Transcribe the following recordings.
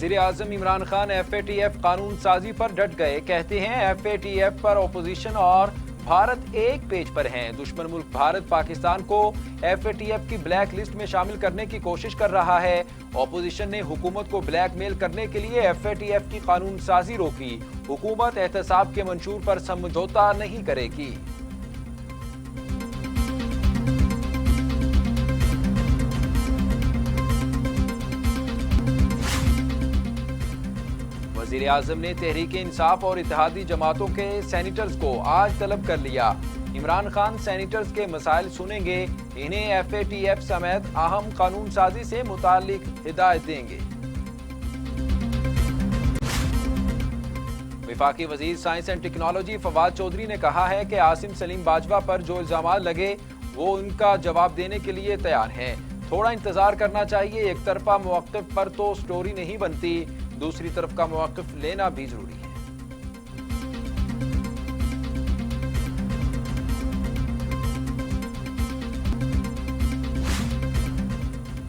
وزیر اعظم عمران خان FATF قانون سازی پر ڈٹ گئے، کہتے ہیں FATF پر اپوزیشن اور بھارت ایک پیج پر ہیں۔ دشمن ملک بھارت پاکستان کو FATF کی بلیک لسٹ میں شامل کرنے کی کوشش کر رہا ہے۔ اپوزیشن نے حکومت کو بلیک میل کرنے کے لیے FATF کی قانون سازی روکی۔ حکومت احتساب کے منشور پر سمجھوتہ نہیں کرے گی۔ وزیر اعظم نے تحریک انصاف اور اتحادی جماعتوں کے سینیٹرز کو آج طلب کر لیا۔ عمران خان سینیٹرز کے مسائل سنیں گے، انہیں FATF سمیت اہم قانون سازی سے متعلق ہدایت دیں گے۔ وفاقی وزیر science and technology Fawad Chaudhry نے کہا ہے کہ عاصم سلیم باجوہ پر جو الزامات لگے وہ ان کا جواب دینے کے لیے تیار ہیں۔ تھوڑا انتظار کرنا چاہیے، ایک طرفہ موقف پر تو سٹوری نہیں بنتی، دوسری طرف کا موقف لینا بھی ضروری ہے۔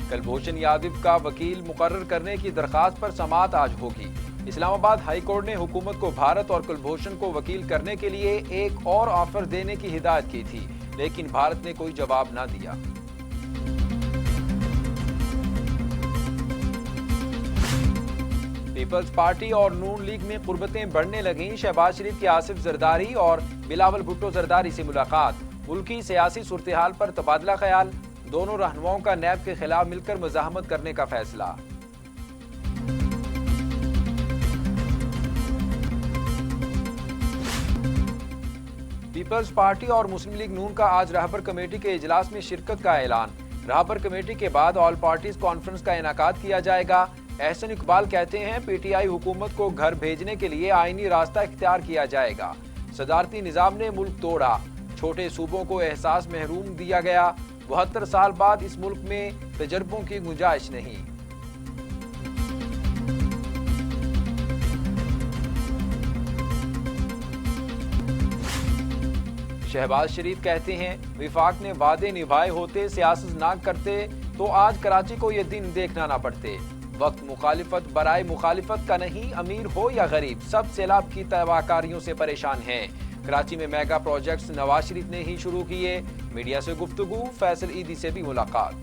کلبھوشن یادو کا وکیل مقرر کرنے کی درخواست پر سماعت آج ہوگی۔ اسلام آباد ہائی کورٹ نے حکومت کو بھارت اور کلبھوشن کو وکیل کرنے کے لیے ایک اور آفر دینے کی ہدایت کی تھی، لیکن بھارت نے کوئی جواب نہ دیا۔ پیپلز پارٹی اور نون لیگ میں قربتیں بڑھنے لگیں۔ شہباز شریف کی آصف زرداری اور بلاول بھٹو زرداری سے ملاقات، ملکی سیاسی صورتحال پر تبادلہ خیال، دونوں رہنماؤں کا نیب کے خلاف مل کر مزاحمت کرنے کا فیصلہ۔ پیپلز پارٹی اور مسلم لیگ نون کا آج رہبر کمیٹی کے اجلاس میں شرکت کا اعلان۔ رہبر کمیٹی کے بعد آل پارٹیز کانفرنس کا انعقاد کیا جائے گا۔ احسن اقبال کہتے ہیں PTI حکومت کو گھر بھیجنے کے لیے آئینی راستہ اختیار کیا جائے گا۔ صدارتی نظام نے ملک توڑا، چھوٹے صوبوں کو احساس محروم دیا گیا، 72 سال بعد اس ملک میں تجربوں کی گنجائش نہیں۔ شہباز شریف کہتے ہیں وفاق نے وعدے نبھائے ہوتے، سیاست نہ کرتے تو آج کراچی کو یہ دن دیکھنا نہ پڑتے۔ وقت مخالفت برائے مخالفت کا نہیں، امیر ہو یا غریب، سب سیلاب کی تباہکاریوں سے پریشان ہیں۔ کراچی میں میگا پروجیکٹس نواز شریف نے ہی شروع کیے، میڈیا سے گفتگو، فیصل عیدی سے بھی ملاقات۔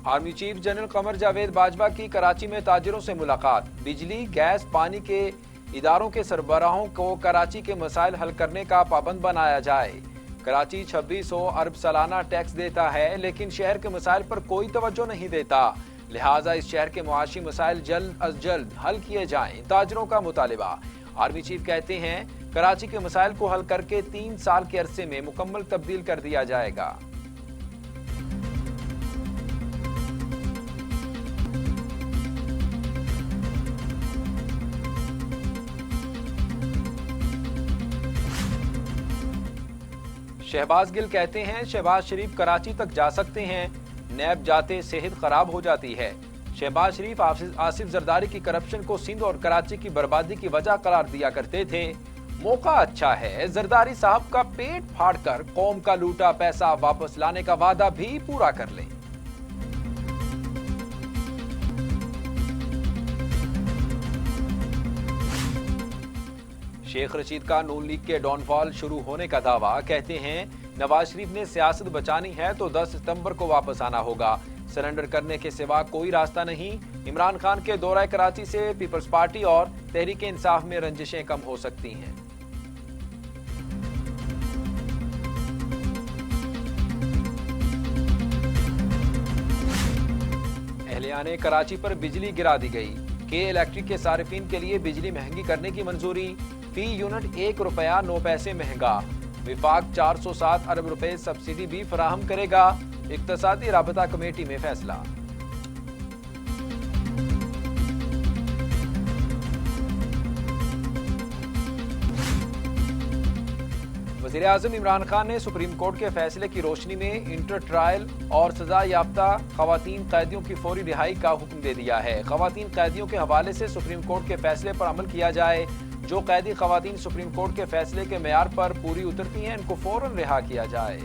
Army chief general Qamar Javed Bajwa کی کراچی میں تاجروں سے ملاقات، بجلی، گیس، پانی کے اداروں کے سربراہوں کو کراچی کے مسائل حل کرنے کا پابند بنایا جائے۔ کراچی 2600 ارب سالانہ ٹیکس دیتا ہے، لیکن شہر کے مسائل پر کوئی توجہ نہیں دیتا، لہٰذا اس شہر کے معاشی مسائل جلد از جلد حل کیے جائیں، تاجروں کا مطالبہ۔ آرمی چیف کہتے ہیں کراچی کے مسائل کو حل کر کے 3 سال کے عرصے میں مکمل تبدیل کر دیا جائے گا۔ شہباز گل کہتے ہیں شہباز شریف کراچی تک جا سکتے ہیں، نیب جاتے صحت خراب ہو جاتی ہے۔ شہباز شریف آصف زرداری کی کرپشن کو سندھ اور کراچی کی بربادی کی وجہ قرار دیا کرتے تھے۔ موقع اچھا ہے زرداری صاحب کا پیٹ پھاڑ کر قوم کا لوٹا پیسہ واپس لانے کا وعدہ بھی پورا کر لیں۔ شیخ رشید کا نون لیگ کے ڈاؤن فال شروع ہونے کا دعویٰ، کہتے ہیں نواز شریف نے سیاست بچانی ہے تو 10 ستمبر کو واپس آنا ہوگا، سرنڈر کرنے کے سوا کوئی راستہ نہیں۔ عمران خان کے دورہ کراچی سے پیپلز پارٹی اور تحریک انصاف میں رنجشیں کم ہو سکتی ہیں۔ اہلیان کراچی پر بجلی گرا دی گئی، کے الیکٹرک کے صارفین کے لیے بجلی مہنگی کرنے کی منظوری، فی یونٹ 1 روپیہ 9 پیسے مہنگا۔ وفاق 407 ارب روپے سبسڈی بھی فراہم کرے گا، اقتصادی رابطہ کمیٹی میں فیصلہ۔ وزیر اعظم عمران خان نے سپریم کورٹ کے فیصلے کی روشنی میں انٹر ٹرائل اور سزا یافتہ خواتین قیدیوں کی فوری رہائی کا حکم دے دیا ہے۔ خواتین قیدیوں کے حوالے سے سپریم کورٹ کے فیصلے پر عمل کیا جائے، جو قیدی خواتین سپریم کورٹ کے فیصلے کے معیار پر پوری اترتی ہیں ان کو فوراً رہا کیا جائے۔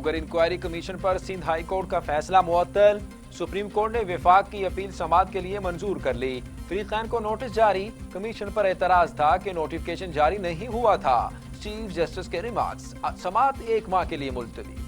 शुगर इंक्वायरी कमीशन पर सिंध हाई कोर्ट का फैसला मुअत्तल। सुप्रीम कोर्ट ने विफाक की अपील समाअत के लिए मंजूर कर ली। फरीकैन को नोटिस जारी। कमीशन पर एतराज था कि नोटिफिकेशन जारी नहीं हुआ था। चीफ जस्टिस के रिमार्क्स। समाअत 1 माह के लिए मुलतवी।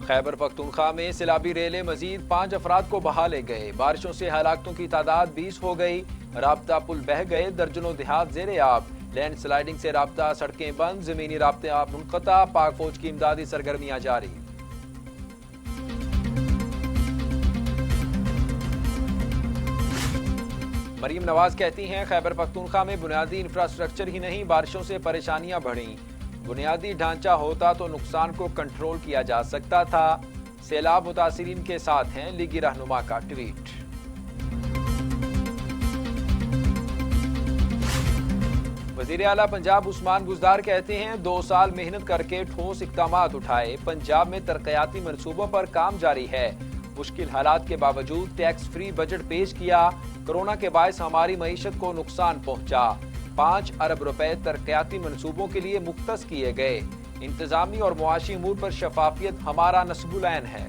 खैबर पख्तूनख्वा में सैलाबी रेले मजीद 5 अफराद को बहा ले गए। बारिशों से हलाकतों की तादाद 20 हो गई। राब्ता पुल बह गए, दर्जनों देहात जेरे आब। लैंड स्लाइडिंग से राब्ता, सड़कें बंद, जमीनी राब्ता मुनक़ता। पाक फौज की इमदादी सरगर्मियां जारी। मरीम नवाज कहती हैं, खैबर पख्तूनख्वा में बुनियादी इंफ्रास्ट्रक्चर ही नहीं, बारिशों से परेशानियां बढ़ी। बुनियादी ढांचा होता तो नुकसान को कंट्रोल किया जा सकता था। सैलाब मुतासिरीन के साथ हैं, लीगी रहनुमा का ट्वीट। वज़ीर आला पंजाब उस्मान बुज़दार कहते हैं, 2 साल मेहनत करके ठोस इक़दामात उठाए। पंजाब में तरक्याती मंसूबों पर काम जारी है। मुश्किल हालात के बावजूद टैक्स फ्री बजट पेश किया। कोरोना के बायस हमारी मईशत को नुकसान पहुंचा। 5 अरब रुपए तरक्याती मंसूबों के लिए मुख्तस किए गए। इंतजामी और मुआशी अमूर पर शफाफियत हमारा नस्बुल ऐन है।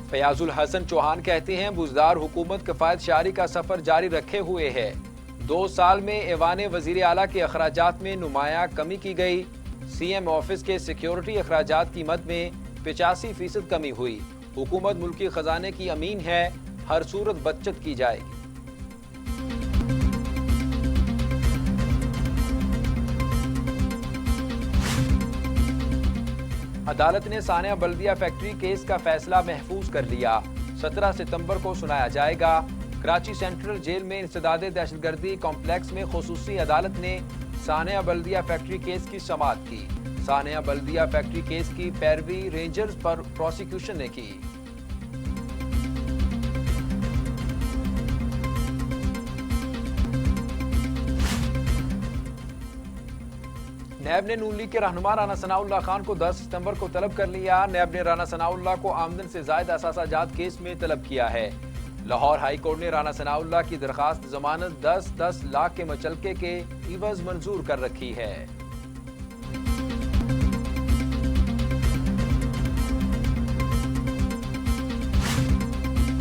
फयाजुल हसन चौहान कहते हैं, बुज़दार हुकूमत किफायत शारी का सफर जारी रखे हुए है। 2 साल में ऐवान वज़ीर आला के अखराजात में नुमाया कमी की गई। सीएम ऑफिस के सिक्योरिटी अखराजात की मद में 85% कमी हुई। हुकूमत मुल्की खजाने की अमीन है, हर सूरत बचत की जाएगी। अदालत ने सानिया बल्दिया फैक्ट्री केस का फैसला महफूज कर लिया। 17 सितंबर को सुनाया जाएगा। कराची सेंट्रल जेल में इंसदादे दहशतगर्दी कॉम्प्लेक्स में खुसूसी अदालत ने सानिया बल्दिया फैक्ट्री केस की समाअत की। सानिया बल्दिया फैक्ट्री केस की पैरवी रेंजर्स पर प्रोसिक्यूशन ने की। नैब ने नून लीग के रहनुमा राना सनाउल्लाह खान को 10 सितंबर को तलब कर लिया। नैब ने राना सनाउल्लाह को आमदन से जायद असासा जात केस में तलब किया है। लाहौर हाई कोर्ट ने राना सनाउल्लाह की दरखास्त जमानत 10-10 लाख के मचलके के इवज मंजूर कर रखी है।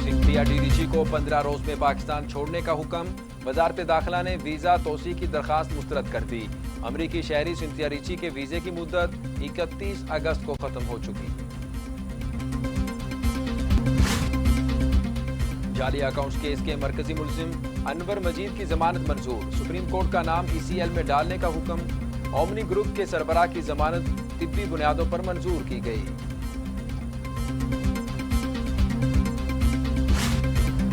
सिंधिया डीडीजी को 15 रोज में पाकिस्तान छोड़ने का हुक्म। वजारत दाखिला ने वीजा तोसी की दरखास्त मुस्तरद कर दी। अमरीकी शहरी सिंथिया रिची के वीजे की मुद्दत 31 अगस्त को खत्म हो चुकी। जाली अकाउंट्स केस के मरकजी मुलजिम अनवर मजीद की जमानत मंजूर। सुप्रीम कोर्ट का नाम ECL में डालने का हुक्म। ओमनी ग्रुप के सरबराह की जमानत तिब्बी बुनियादों पर मंजूर की गई।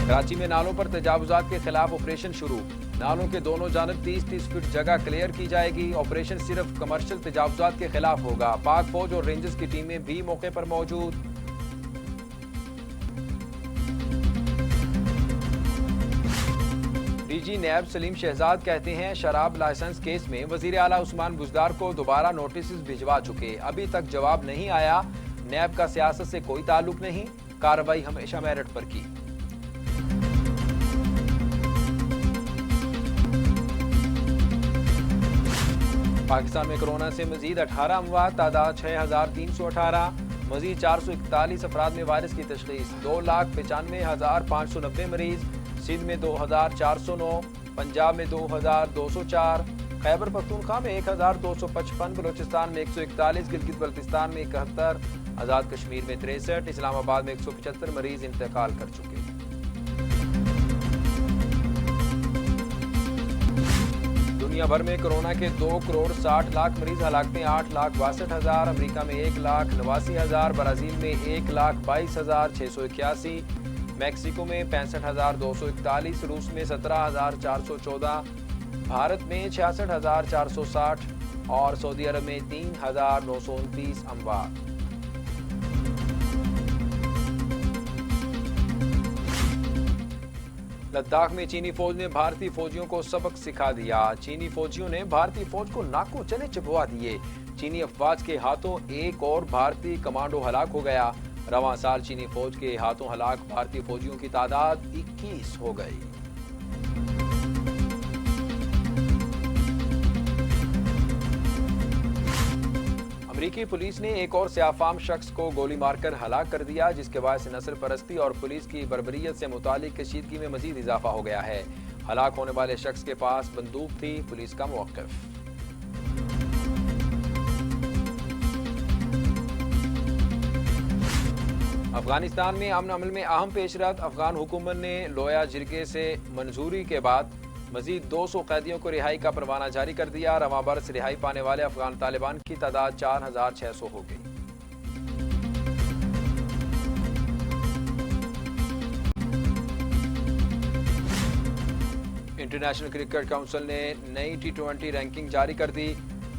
कराची में नालों पर तजावुजात के खिलाफ ऑपरेशन शुरू। नालों के दोनों जानब 30-30 फीट जगह क्लियर की जाएगी। ऑपरेशन सिर्फ कमर्शियल तजावुजात के खिलाफ होगा। पाक फौज और रेंजर्स की टीमें भी मौके पर मौजूद। डीजी नैब सलीम शहजाद कहते हैं, शराब लाइसेंस केस में वजीर आला उस्मान बुज़दार को दोबारा नोटिस भिजवा चुके, अभी तक जवाब नहीं आया। नैब का सियासत से कोई ताल्लुक नहीं, कार्रवाई हमेशा मेरिट पर की। पाकिस्तान में कोरोना से मजीद 18 अमवात, तादाद 6318। मजीद 441 अफराद में वायरस की तशखीस। 2,95,590 मरीज। सिंध में 2,409, पंजाब में 2,204, खैबर पख्तूनख्वा में 1,255, बलोचिस्तान में 141, गिलगित बल्तिस्तान में 71, आज़ाद कश्मीर में 63, इस्लामाबाद में 175 मरीज इंतकाल कर चुके। दुनिया भर में कोरोना के 2 करोड़ 60 लाख मरीज, हलाकतें 8,62,000। अमेरिका में 1,89,000, ब्राजील में 1,22,681, मैक्सिको में 65,241, रूस में 17,414, भारत में 66,460 और सऊदी अरब में 3,929 अमवात। लद्दाख में चीनी फौज ने भारतीय फौजियों को सबक सिखा दिया। चीनी फौजियों ने भारतीय फौज को नाकों चने चिपवा दिए। चीनी अफवाज के हाथों एक और भारतीय कमांडो हलाक हो गया। रवां साल चीनी फौज के हाथों हलाक भारतीय फौजियों की तादाद 21 हो गई। अमेरिकी पुलिस ने एक और सियाफाम शख्स को गोली मारकर हलाक कर दिया, जिसके बाद से नस्ल परस्ती और पुलिस की बर्बरियत से मुतालिक कशीदगी में मजीद इजाफा हो गया है। हलाक होने वाले शख्स के पास बंदूक थी। पुलिस का मौक़िफ़। अफगानिस्तान में अमन अमल में अहम पेशरफ्त। अफगान हुकूमत ने लोया जिरगे से मंजूरी के बाद मजीद 200 कैदियों को रिहाई का परवाना जारी कर दिया। रवां बरस रिहाई पाने वाले अफगान तालिबान की तादाद 4600 हो गई। इंटरनेशनल क्रिकेट काउंसिल ने नई T20 रैंकिंग जारी कर दी।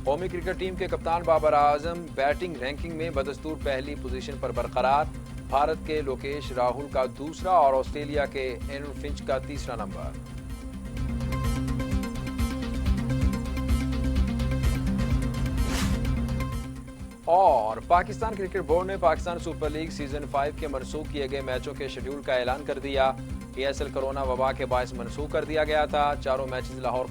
कौमी क्रिकेट टीम के कप्तान बाबर आजम बैटिंग रैंकिंग में बदस्तूर पहली पोजीशन पर बरकरार। भारत के लोकेश राहुल का दूसरा और ऑस्ट्रेलिया के एरन फिंच का तीसरा नंबर। और पाकिस्तान क्रिकेट बोर्ड ने पाकिस्तान सुपर लीग सीजन 5 के मनसूख किए गए मैचों के शेड्यूल का ऐलान कर दिया। PSL कोरोना वबा के बायस मनसूख कर दिया गया था। चारों मैचेस लाहौर